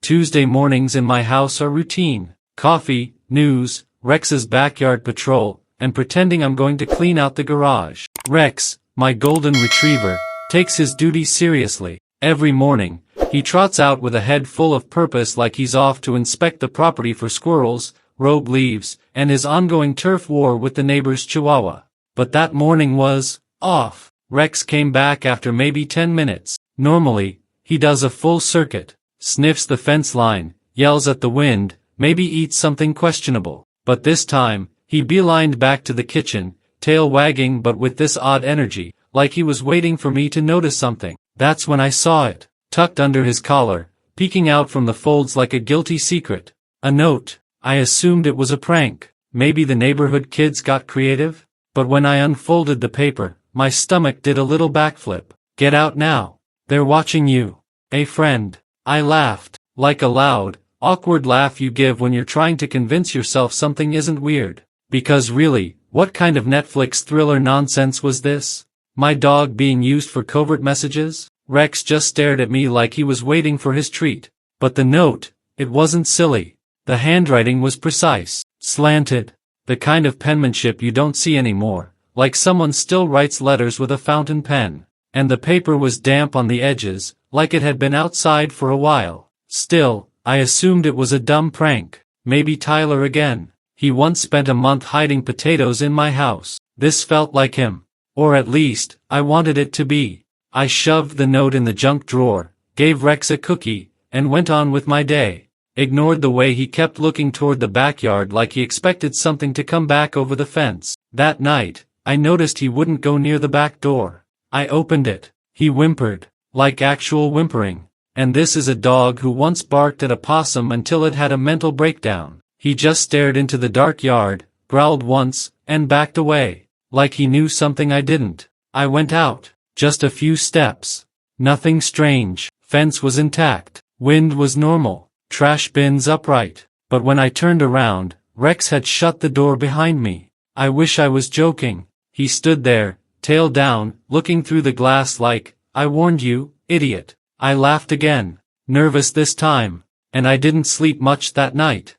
Tuesday mornings in my house are routine. Coffee, news, Rex's backyard patrol, and pretending I'm going to clean out the garage. Rex, my golden retriever, takes his duty seriously. Every morning, he trots out with a head full of purpose like he's off to inspect the property for squirrels, rogue leaves, and his ongoing turf war with the neighbor's chihuahua. But that morning was off. Rex came back after maybe 10 minutes. Normally, he does a full circuit, sniffs the fence line, yells at the wind, maybe eats something questionable. But this time, he beelined back to the kitchen, tail wagging but with this odd energy, like he was waiting for me to notice something. That's when I saw it, tucked under his collar, peeking out from the folds like a guilty secret. A note. I assumed it was a prank. Maybe the neighborhood kids got creative? But when I unfolded the paper, my stomach did a little backflip. Get out now. They're watching you. A friend. I laughed, like a loud, awkward laugh you give when you're trying to convince yourself something isn't weird. Because really, what kind of Netflix thriller nonsense was this? My dog being used for covert messages? Rex just stared at me like he was waiting for his treat. But the note, it wasn't silly. The handwriting was precise, slanted, the kind of penmanship you don't see anymore, like someone still writes letters with a fountain pen. And the paper was damp on the edges, like it had been outside for a while. Still, I assumed it was a dumb prank. Maybe Tyler again. He once spent a month hiding potatoes in my house. This felt like him. Or at least, I wanted it to be. I shoved the note in the junk drawer, gave Rex a cookie, and went on with my day. Ignored the way he kept looking toward the backyard like he expected something to come back over the fence. That night, I noticed he wouldn't go near the back door. I opened it. He whimpered, like actual whimpering. And this is a dog who once barked at a possum until it had a mental breakdown. He just stared into the dark yard, growled once, and backed away, like he knew something I didn't. I went out, just a few steps. Nothing strange. Fence was intact. Wind was normal. Trash bins upright. But when I turned around, Rex had shut the door behind me. I wish I was joking. He stood there, tail down, looking through the glass like, I warned you, idiot. I laughed again, nervous this time, and I didn't sleep much that night.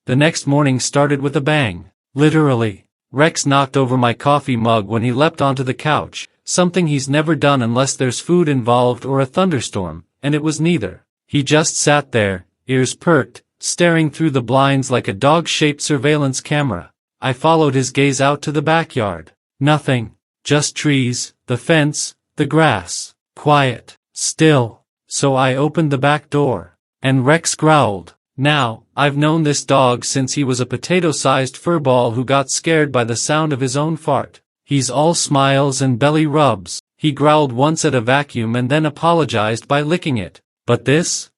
The next morning started with a bang. Literally. Rex knocked over my coffee mug when he leapt onto the couch, something he's never done unless there's food involved or a thunderstorm, and it was neither. He just sat there, ears perked, staring through the blinds like a dog-shaped surveillance camera. I followed his gaze out to the backyard. Nothing. Just trees, the fence, the grass. Quiet. Still. So I opened the back door. And Rex growled. Now, I've known this dog since he was a potato-sized furball who got scared by the sound of his own fart. He's all smiles and belly rubs. He growled once at a vacuum and then apologized by licking it. But this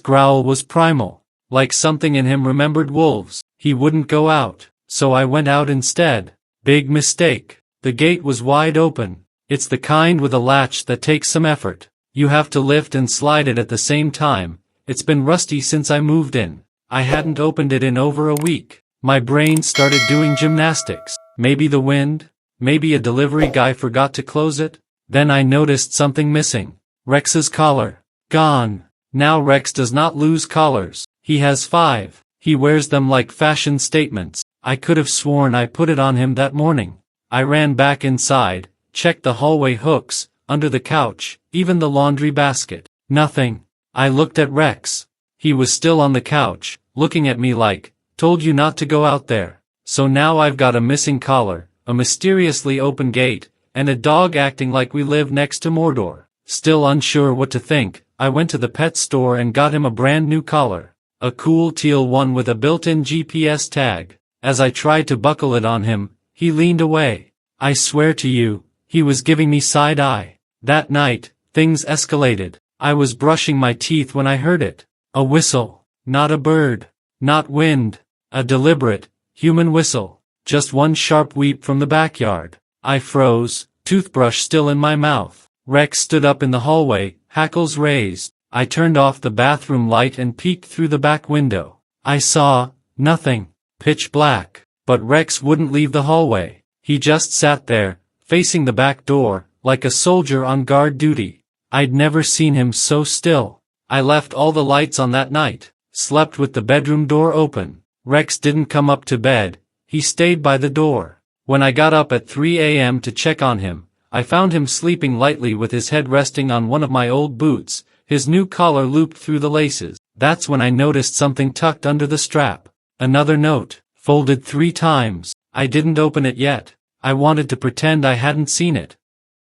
growl was primal. Like something in him remembered wolves. He wouldn't go out, so I went out instead. Big mistake. The gate was wide open. It's the kind with a latch that takes some effort. You have to lift and slide it at the same time. It's been rusty since I moved in. I hadn't opened it in over a week. My brain started doing gymnastics. Maybe the wind? Maybe a delivery guy forgot to close it? Then I noticed something missing. Rex's collar. Gone. Now Rex does not lose collars. He has 5. He wears them like fashion statements. I could have sworn I put it on him that morning. I ran back inside, checked the hallway hooks, under the couch, even the laundry basket. Nothing. I looked at Rex. He was still on the couch, looking at me like, told you not to go out there. So now I've got a missing collar, a mysteriously open gate, and a dog acting like we live next to Mordor. Still unsure what to think, I went to the pet store and got him a brand new collar. A cool teal one with a built-in GPS tag. As I tried to buckle it on him, he leaned away. I swear to you, he was giving me side eye. That night, things escalated. I was brushing my teeth when I heard it. A whistle. Not a bird. Not wind. A deliberate, human whistle. Just one sharp weep from the backyard. I froze, toothbrush still in my mouth. Rex stood up in the hallway, hackles raised. I turned off the bathroom light and peeked through the back window. I saw nothing. Pitch black. But Rex wouldn't leave the hallway. He just sat there, facing the back door, like a soldier on guard duty. I'd never seen him so still. I left all the lights on that night, slept with the bedroom door open. Rex didn't come up to bed, he stayed by the door. When I got up at 3 a.m. to check on him, I found him sleeping lightly with his head resting on one of my old boots, his new collar looped through the laces. That's when I noticed something tucked under the strap. Another note, folded 3 times. I didn't open it yet. I wanted to pretend I hadn't seen it.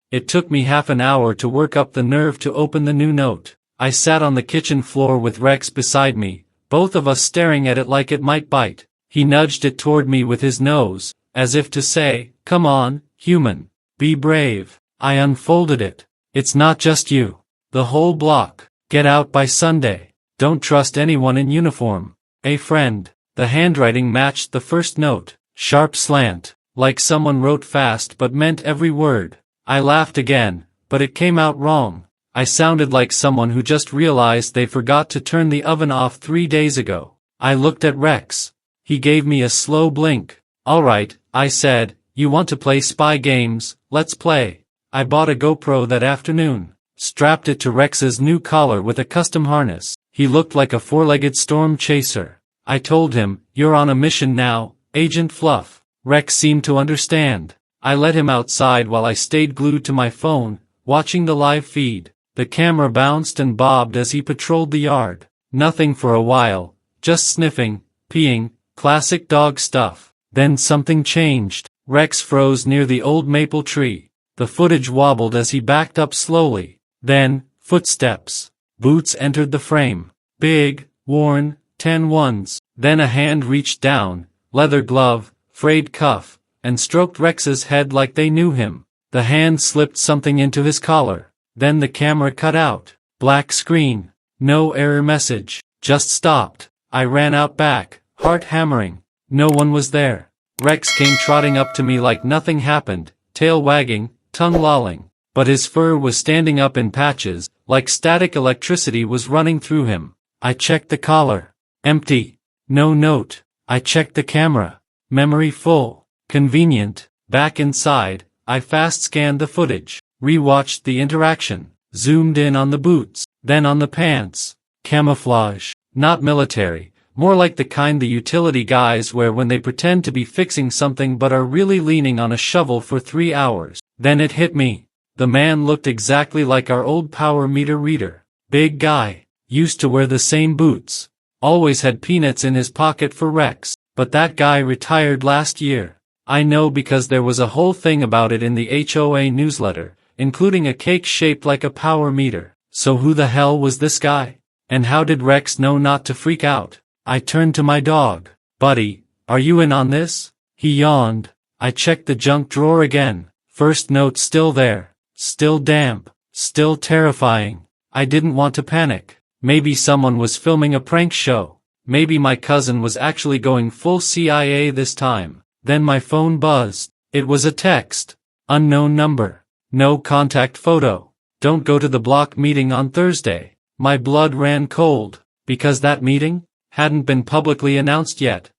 It took me half an hour to work up the nerve to open the new note. I sat on the kitchen floor with Rex beside me, both of us staring at it like it might bite. He nudged it toward me with his nose, as if to say, "Come on, human. Be brave." I unfolded it. "It's not just you. The whole block. Get out by Sunday. Don't trust anyone in uniform. A friend." The handwriting matched the first note. Sharp slant, like someone wrote fast but meant every word. I laughed again, but it came out wrong. I sounded like someone who just realized they forgot to turn the oven off 3 days ago. I looked at Rex. He gave me a slow blink. "All right," I said, "you want to play spy games, let's play." I bought a GoPro that afternoon, strapped it to Rex's new collar with a custom harness. He looked like a 4-legged storm chaser. I told him, "You're on a mission now, Agent Fluff." Rex seemed to understand. I let him outside while I stayed glued to my phone, watching the live feed. The camera bounced and bobbed as he patrolled the yard. Nothing for a while, just sniffing, peeing, classic dog stuff. Then something changed. Rex froze near the old maple tree. The footage wobbled as he backed up slowly. Then, footsteps. Boots entered the frame. Big, worn, tan ones. Then a hand reached down, leather glove, frayed cuff, and stroked Rex's head like they knew him. The hand slipped something into his collar. Then the camera cut out. Black screen. No error message. Just stopped. I ran out back, heart hammering. No one was there. Rex came trotting up to me like nothing happened, tail wagging, tongue lolling. But his fur was standing up in patches, like static electricity was running through him. I checked the collar. Empty. No note. I checked the camera. Memory full. Convenient. Back inside, I fast scanned the footage, rewatched the interaction, zoomed in on the boots, then on the pants. Camouflage. Not military, more like the kind the utility guys wear when they pretend to be fixing something but are really leaning on a shovel for 3 hours. Then it hit me. The man looked exactly like our old power meter reader. Big guy. Used to wear the same boots. Always had peanuts in his pocket for Rex. But that guy retired last year. I know because there was a whole thing about it in the HOA newsletter, including a cake shaped like a power meter. So who the hell was this guy? And how did Rex know not to freak out? I turned to my dog. "Buddy, are you in on this?" He yawned. I checked the junk drawer again. First note still there. Still damp. Still terrifying. I didn't want to panic. Maybe someone was filming a prank show. Maybe my cousin was actually going full CIA this time. Then my phone buzzed. It was a text. Unknown number. No contact photo. Don't go to the block meeting on Thursday. My blood ran cold, because that meeting hadn't been publicly announced yet.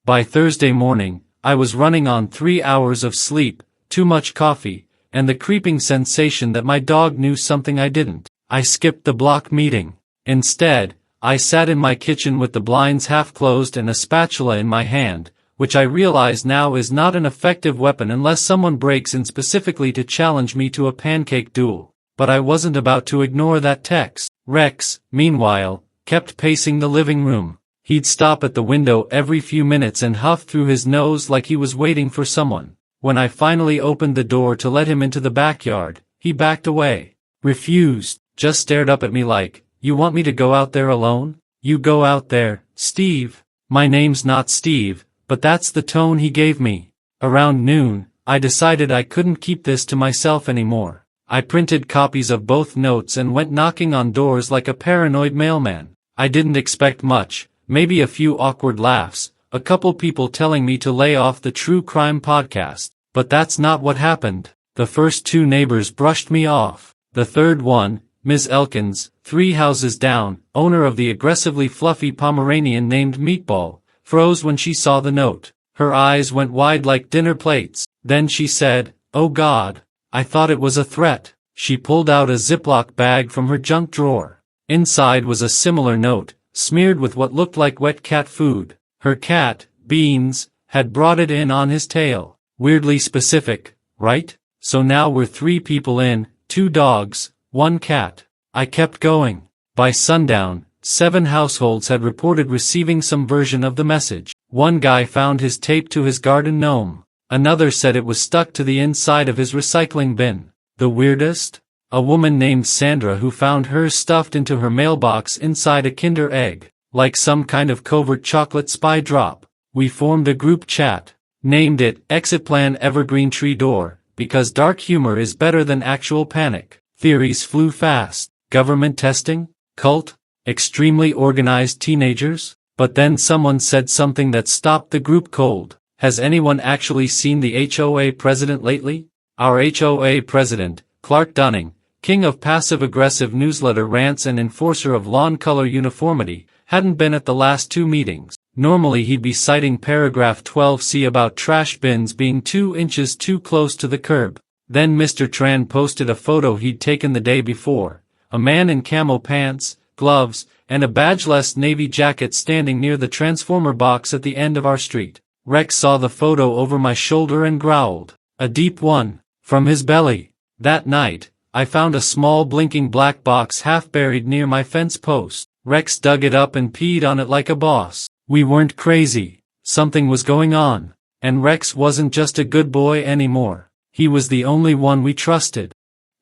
By Thursday morning, I was running on 3 hours of sleep, too much coffee, and the creeping sensation that my dog knew something I didn't. I skipped the block meeting. Instead, I sat in my kitchen with the blinds half closed and a spatula in my hand, which I realize now is not an effective weapon unless someone breaks in specifically to challenge me to a pancake duel. But I wasn't about to ignore that text. Rex, meanwhile, kept pacing the living room. He'd stop at the window every few minutes and huff through his nose like he was waiting for someone. When I finally opened the door to let him into the backyard, he backed away. Refused. Just stared up at me like, "You want me to go out there alone? You go out there, Steve." My name's not Steve, but that's the tone he gave me. Around noon, I decided I couldn't keep this to myself anymore. I printed copies of both notes and went knocking on doors like a paranoid mailman. I didn't expect much, maybe a few awkward laughs, a couple people telling me to lay off the true crime podcast. But that's not what happened. The first 2 neighbors brushed me off. The third one, Ms. Elkins, 3 houses down, owner of the aggressively fluffy Pomeranian named Meatball, froze when she saw the note. Her eyes went wide like dinner plates. Then she said, "Oh God, I thought it was a threat." She pulled out a Ziploc bag from her junk drawer. Inside was a similar note, smeared with what looked like wet cat food. Her cat, Beans, had brought it in on his tail. Weirdly specific, right? So now we're 3 people in, 2 dogs, 1 cat. I kept going. By sundown, 7 households had reported receiving some version of the message. One guy found his tape to his garden gnome. Another said it was stuck to the inside of his recycling bin. The weirdest? A woman named Sandra who found hers stuffed into her mailbox inside a Kinder Egg, like some kind of covert chocolate spy drop. We formed a group chat, named it Exit Plan Evergreen Tree Door, because dark humor is better than actual panic. Theories flew fast. Government testing? Cult? Extremely organized teenagers? But then someone said something that stopped the group cold. Has anyone actually seen the HOA president lately? Our HOA president, Clark Dunning, king of passive-aggressive newsletter rants and enforcer of lawn color uniformity, hadn't been at the last 2 meetings. Normally he'd be citing paragraph 12C about trash bins being 2 inches too close to the curb. Then Mr. Tran posted a photo he'd taken the day before. A man in camo pants, gloves, and a badgeless navy jacket standing near the transformer box at the end of our street. Rex saw the photo over my shoulder and growled. A deep one. From his belly. That night, I found a small blinking black box half buried near my fence post. Rex dug it up and peed on it like a boss. We weren't crazy. Something was going on. And Rex wasn't just a good boy anymore. He was the only one we trusted.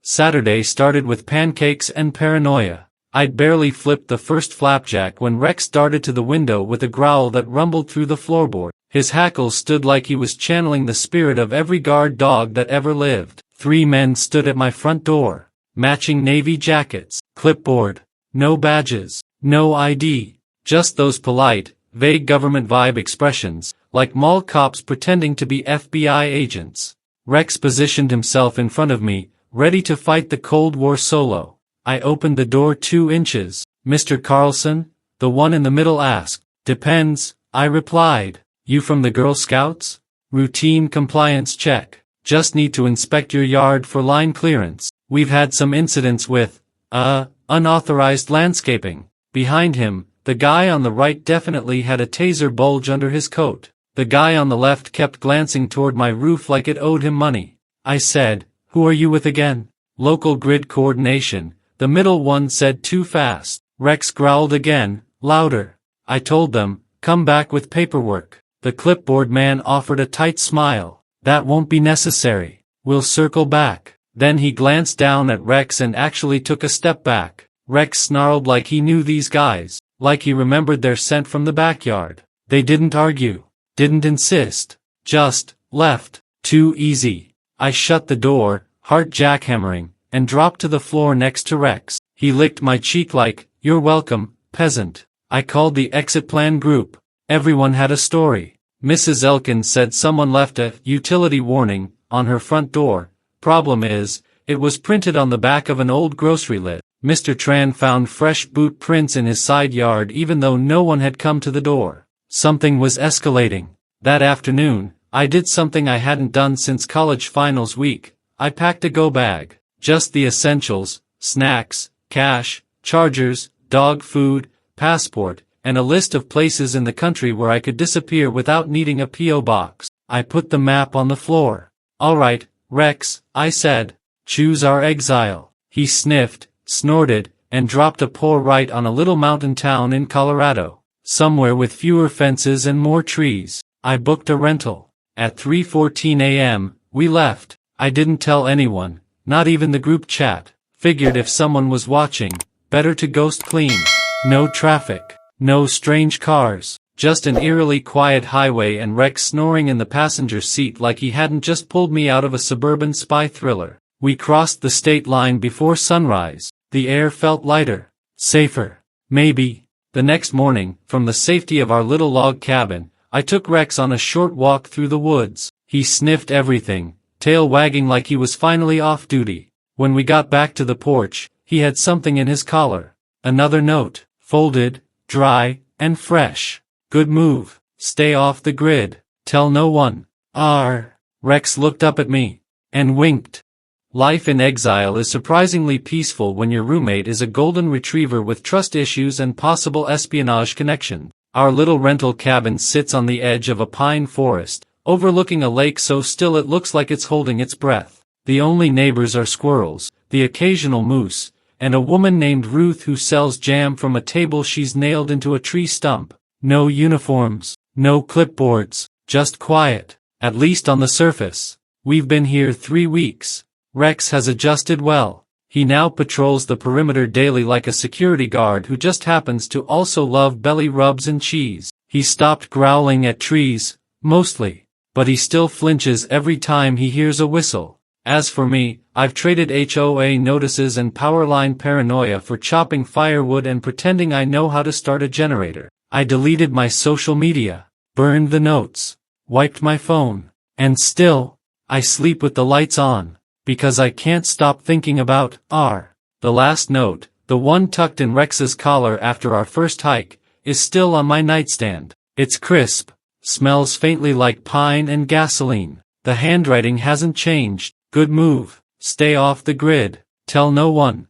Saturday started with pancakes and paranoia. I'd barely flipped the first flapjack when Rex darted to the window with a growl that rumbled through the floorboard. His hackles stood like he was channeling the spirit of every guard dog that ever lived. 3 men stood at my front door. Matching navy jackets. Clipboard. No badges. No ID. Just those polite, vague government vibe expressions, like mall cops pretending to be FBI agents. Rex positioned himself in front of me, ready to fight the Cold War solo. I opened the door 2 inches. Mr. Carlson? The one in the middle asked. Depends, I replied. You from the Girl Scouts? Routine compliance check. Just need to inspect your yard for line clearance. We've had some incidents with, unauthorized landscaping. Behind him, the guy on the right definitely had a taser bulge under his coat. The guy on the left kept glancing toward my roof like it owed him money. I said, who are you with again? Local grid coordination. The middle one said too fast. Rex growled again, louder. I told them, come back with paperwork. The clipboard man offered a tight smile. That won't be necessary. We'll circle back. Then he glanced down at Rex and actually took a step back. Rex snarled like he knew these guys, like he remembered their scent from the backyard. They didn't argue, didn't insist, just left. Too easy. I shut the door, heart jackhammering, and dropped to the floor next to Rex. He licked my cheek like, you're welcome, peasant. I called the exit plan group. Everyone had a story. Mrs. Elkin said someone left a utility warning on her front door. Problem is, it was printed on the back of an old grocery lid. Mr. Tran found fresh boot prints in his side yard even though no one had come to the door. Something was escalating. That afternoon, I did something I hadn't done since college finals week. I packed a go bag. Just the essentials, snacks, cash, chargers, dog food, passport, and a list of places in the country where I could disappear without needing a P.O. box. I put the map on the floor. All right, Rex, I said. Choose our exile. He sniffed, snorted, and dropped a paw right on a little mountain town in Colorado. Somewhere with fewer fences and more trees. I booked a rental. At 3:14 a.m., we left. I didn't tell anyone, not even the group chat. Figured if someone was watching, better to ghost clean. No traffic. No strange cars, just an eerily quiet highway and Rex snoring in the passenger seat like he hadn't just pulled me out of a suburban spy thriller. We crossed the state line before sunrise. The air felt lighter, safer, maybe. The next morning, from the safety of our little log cabin, I took Rex on a short walk through the woods. He sniffed everything, tail wagging like he was finally off duty. When we got back to the porch, he had something in his collar. Another note, folded, dry, and fresh. Good move. Stay off the grid. Tell no one. Rex looked up at me. And winked. Life in exile is surprisingly peaceful when your roommate is a golden retriever with trust issues and possible espionage connection. Our little rental cabin sits on the edge of a pine forest, overlooking a lake so still it looks like it's holding its breath. The only neighbors are squirrels, the occasional moose, and a woman named Ruth who sells jam from a table she's nailed into a tree stump. No uniforms, no clipboards, just quiet, at least on the surface. We've been here 3 weeks. Rex has adjusted well. He now patrols the perimeter daily like a security guard who just happens to also love belly rubs and cheese. He stopped growling at trees, mostly, but he still flinches every time he hears a whistle. As for me, I've traded HOA notices and powerline paranoia for chopping firewood and pretending I know how to start a generator. I deleted my social media, burned the notes, wiped my phone, and still, I sleep with the lights on, because I can't stop thinking about the last note, the one tucked in Rex's collar after our first hike, is still on my nightstand. It's crisp, smells faintly like pine and gasoline. The handwriting hasn't changed. Good move, stay off the grid, tell no one.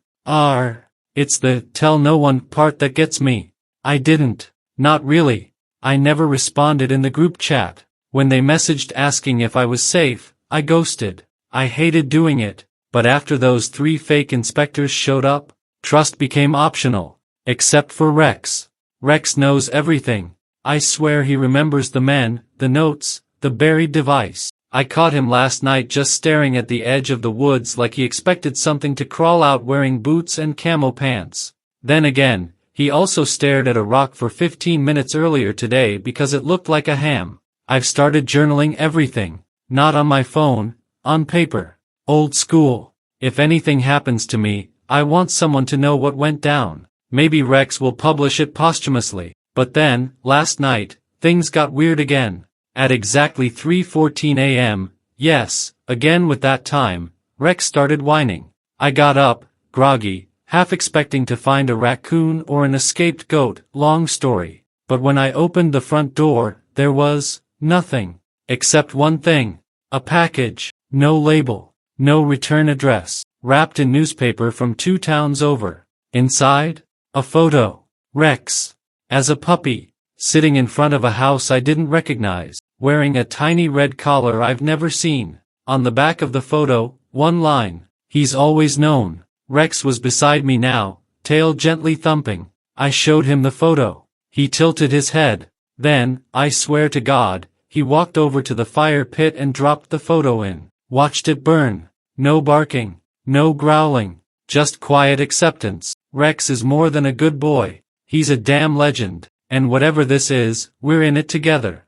It's the tell no one part that gets me. I didn't. Not really. I never responded in the group chat. When they messaged asking if I was safe, I ghosted. I hated doing it, but after those 3 fake inspectors showed up, trust became optional. Except for Rex. Rex knows everything. I swear he remembers the men, the notes, the buried device. I caught him last night just staring at the edge of the woods like he expected something to crawl out wearing boots and camo pants. Then again, he also stared at a rock for 15 minutes earlier today because it looked like a ham. I've started journaling everything. Not on my phone, on paper. Old school. If anything happens to me, I want someone to know what went down. Maybe Rex will publish it posthumously. But then, last night, things got weird again. At exactly 3:14 a.m., yes, again with that time, Rex started whining. I got up, groggy, half expecting to find a raccoon or an escaped goat, long story. But when I opened the front door, there was nothing. Except one thing. A package. No label. No return address. Wrapped in newspaper from 2 towns over. Inside? A photo. Rex. As a puppy. Sitting in front of a house I didn't recognize. Wearing a tiny red collar I've never seen. On the back of the photo, one line. He's always known. Rex was beside me now, tail gently thumping. I showed him the photo. He tilted his head. Then, I swear to God, he walked over to the fire pit and dropped the photo in. Watched it burn. No barking. No growling. Just quiet acceptance. Rex is more than a good boy. He's a damn legend. And whatever this is, we're in it together.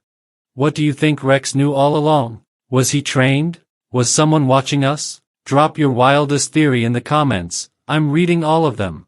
What do you think Rex knew all along? Was he trained? Was someone watching us? Drop your wildest theory in the comments. I'm reading all of them.